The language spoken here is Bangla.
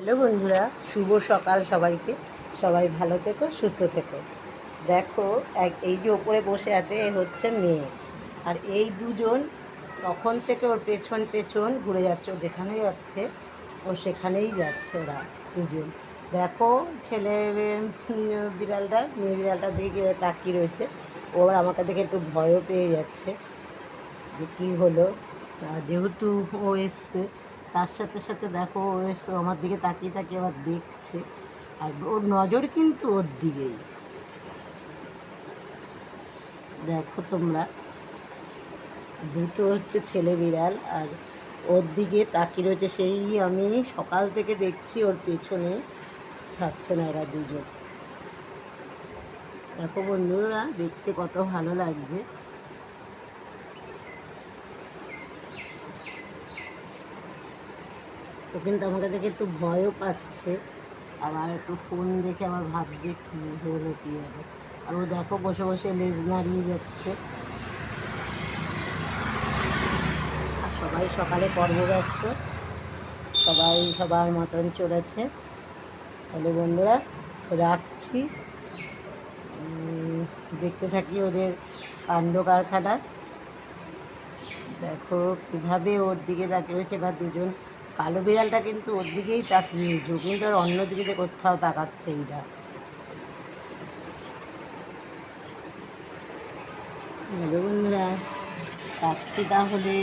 হ্যালো বন্ধুরা, শুভ সকাল সবাইকে। সবাই ভালো থেকো, সুস্থ থেকো। দেখো, এই যে ওপরে বসে আছে এ হচ্ছে মেয়ে, আর এই দুজন তখন থেকে ওর পেছন পেছন ঘুরে যাচ্ছে। ও যেখানেই যাচ্ছে ও সেখানেই যাচ্ছে। ওরা দুজন দেখো, ছেলে বিড়ালটা মেয়ে বিড়ালটার দিকে তাকিয়ে রয়েছে। ও আবার আমাকে দেখে একটু ভয়ও পেয়ে যাচ্ছে যে কী হলো। যেহেতু ও এসছে, তার সাথে সাথে দেখো ও এসে আমার দিকে তাকিয়ে তাকিয়ে আবার দেখছে, আর ওর নজর কিন্তু ওর দিকেই। দেখো তোমরা, দুটো হচ্ছে ছেলে বিড়াল, আর ওর দিকে তাকিয়ে রয়েছে। সেই আমি সকাল থেকে দেখছি ওর পেছনে ছাড়ছে না এরা দুজন। দেখো বন্ধুরা, দেখতে কত ভালো লাগছে। ও কিন্তু আমাকে দেখে একটু ভয়ও পাচ্ছে, আবার একটু ফোন দেখে আবার ভাবছে কী হলো কী হলো। আর ও দেখো বসে বসে লেজ নাড়িয়ে যাচ্ছে। আর সবাই সকালে কর্মব্যস্ত, সবাই সবার মতন চলেছে। তাহলে বন্ধুরা, রাখছি। দেখতে থাকি ওদের কাণ্ড কারখানা। দেখো কীভাবে ওর দিকে তাকিয়ে রয়েছে। এবার দুজন, কালো বিড়ালটা কিন্তু ওর দিকেই তাকিয়েছে, ও কিন্তু আর অন্য দিকে কোথাও তাকাচ্ছেই না। হ্যালো বন্ধুরা, রাখছি তাহলে।